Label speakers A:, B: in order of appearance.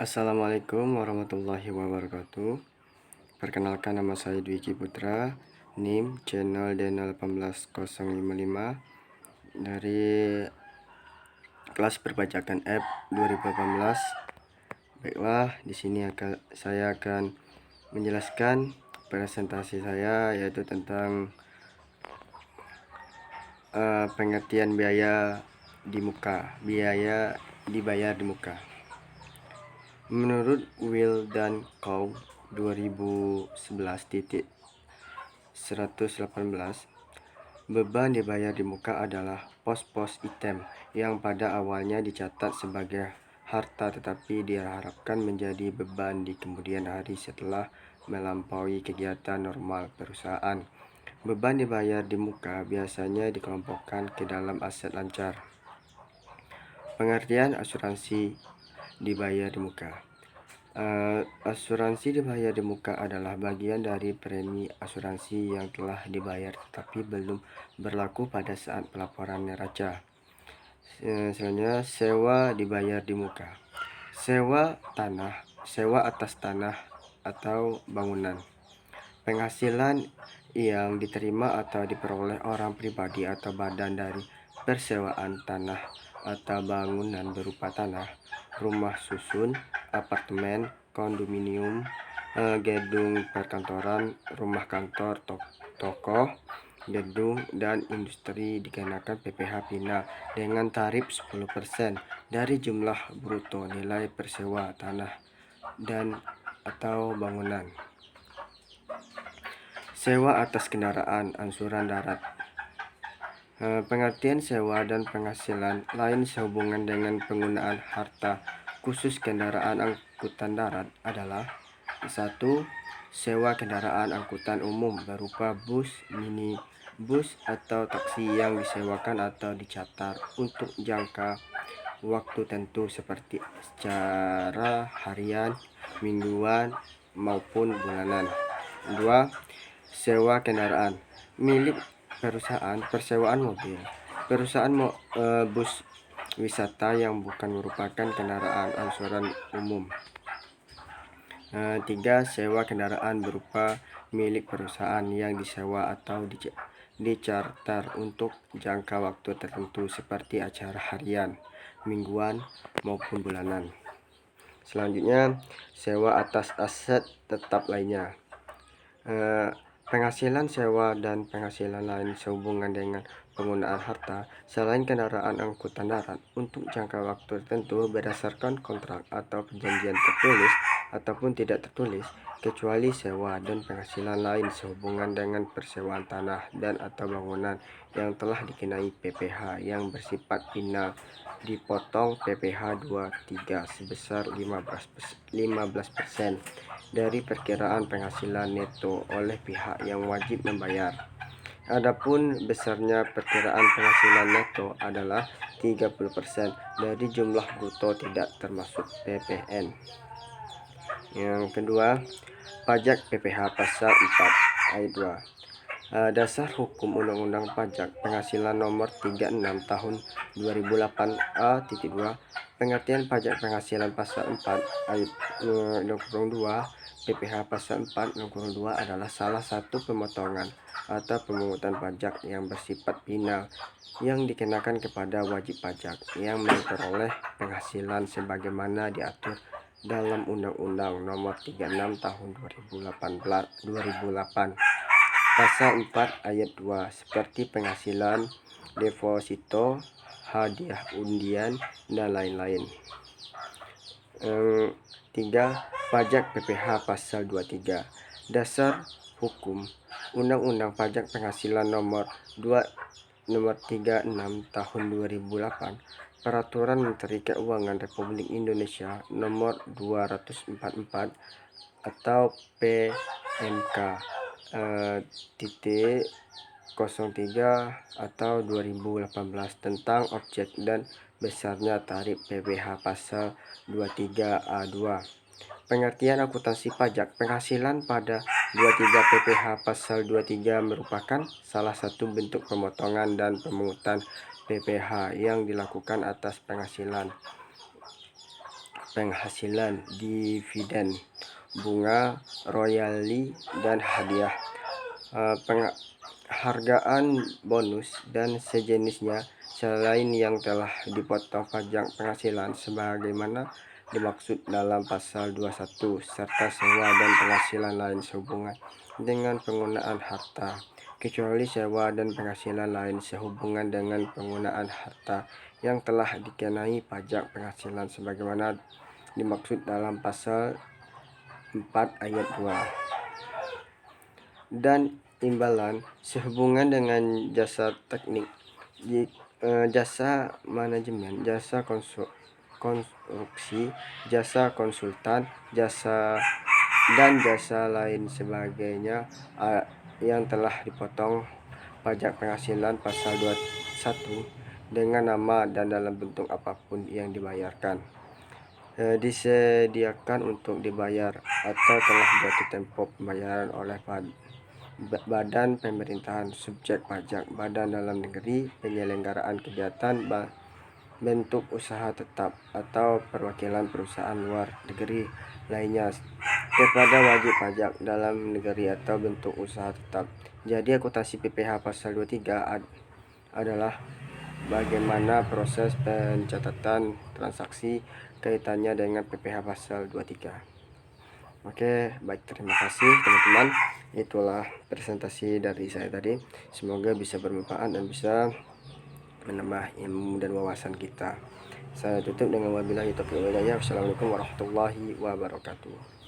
A: Assalamualaikum warahmatullahi wabarakatuh. Perkenalkan, nama saya Dwiki Putra, NIM channel Dena18055 dari kelas perpajakan F 2018. Baiklah, di sini saya akan menjelaskan presentasi saya, yaitu tentang pengertian biaya dibayar di muka. Menurut Will dan Cow 2011-118, beban dibayar di muka adalah pos-pos item yang pada awalnya dicatat sebagai harta tetapi diharapkan menjadi beban di kemudian hari setelah melampaui kegiatan normal perusahaan. Beban dibayar di muka biasanya dikelompokkan ke dalam aset lancar. Pengertian asuransi dibayar di muka. Asuransi dibayar di muka adalah bagian dari premi asuransi yang telah dibayar tetapi belum berlaku pada saat pelaporan neraca. Selanjutnya, sewa dibayar di muka. Sewa atas tanah atau bangunan. Penghasilan yang diterima atau diperoleh orang pribadi atau badan dari persewaan tanah atau bangunan berupa tanah, rumah susun, apartemen, kondominium, gedung perkantoran, rumah kantor, toko, gedung, dan industri dikenakan PPh Bina dengan tarif 10% dari jumlah bruto nilai persewa tanah dan atau bangunan. Sewa atas kendaraan angsuran darat. Pengertian sewa dan penghasilan lain sehubungan dengan penggunaan harta khusus kendaraan angkutan darat adalah: 1. Sewa kendaraan angkutan umum berupa bus, minibus, atau taksi yang disewakan atau dicatat untuk jangka waktu tertentu seperti secara harian, mingguan, maupun bulanan. 2. Sewa kendaraan milik perusahaan persewaan mobil, perusahaan bus wisata yang bukan merupakan kendaraan angsuran umum. 3. Sewa kendaraan berupa milik perusahaan yang disewa atau dicarter untuk jangka waktu tertentu seperti acara harian, mingguan, maupun bulanan. Selanjutnya, sewa atas aset tetap lainnya. Penghasilan sewa dan penghasilan lain sehubungan dengan penggunaan harta selain kendaraan angkutan darat untuk jangka waktu tertentu berdasarkan kontrak atau perjanjian tertulis ataupun tidak tertulis, kecuali sewa dan penghasilan lain sehubungan dengan persewaan tanah dan atau bangunan yang telah dikenai PPh yang bersifat final, dipotong PPh 23 sebesar 15% dari perkiraan penghasilan neto oleh pihak yang wajib membayar. Adapun besarnya perkiraan penghasilan neto adalah 30% dari jumlah bruto tidak termasuk PPN. Yang kedua, pajak PPh pasal 4 ayat 2. Dasar Hukum Undang-Undang Pajak Penghasilan Nomor 36 Tahun 2008 A.2. Pengertian pajak penghasilan pasal 4 ayat 2 PPh pasal 4 2 adalah salah satu pemotongan atau pemungutan pajak yang bersifat final yang dikenakan kepada wajib pajak yang memperoleh penghasilan sebagaimana diatur dalam Undang-Undang Nomor 36 Tahun 2008 pasal 4 ayat 2 seperti penghasilan deposito, hadiah undian, dan lain-lain. 3. Pajak PPh pasal 23. Dasar Hukum Undang-Undang Pajak Penghasilan Nomor 36 Tahun 2008, Peraturan Menteri Keuangan Republik Indonesia Nomor 244 atau PMK titik 03 atau 2018 tentang objek dan besarnya tarif PPh pasal 23A2. Pengertian akuntansi pajak penghasilan pada 23 PPh pasal 23 merupakan salah satu bentuk pemotongan dan pemungutan PPh yang dilakukan atas penghasilan penghasilan, dividen, bunga, royalti, dan hadiah. Penghargaan, bonus, dan sejenisnya selain yang telah dipotong pajak penghasilan sebagaimana dimaksud dalam pasal 21, serta sewa dan penghasilan lain sehubungan dengan penggunaan harta, kecuali sewa dan penghasilan lain sehubungan dengan penggunaan harta yang telah dikenai pajak penghasilan sebagaimana dimaksud dalam pasal 4 ayat 2. Dan imbalan sehubungan dengan jasa teknik, jasa manajemen, jasa konstruksi, jasa konsultan, jasa dan jasa lain sebagainya yang telah dipotong pajak penghasilan pasal 21 dengan nama dan dalam bentuk apapun yang dibayarkan, disediakan untuk dibayar atau telah jatuh tempo pembayaran oleh badan pemerintahan, subjek pajak, badan dalam negeri, penyelenggaraan kegiatan, bentuk usaha tetap, atau perwakilan perusahaan luar negeri lainnya kepada wajib pajak dalam negeri atau bentuk usaha tetap. Jadi akuntansi PPh pasal 23 adalah bagaimana proses pencatatan transaksi kaitannya dengan PPh pasal 23. Oke, baik, terima kasih teman-teman. Itulah presentasi dari saya tadi. Semoga bisa bermanfaat dan bisa menambah ilmu dan wawasan kita. Saya tutup dengan wabillahi taufiq wal hidayah. Wassalamualaikum warahmatullahi wabarakatuh.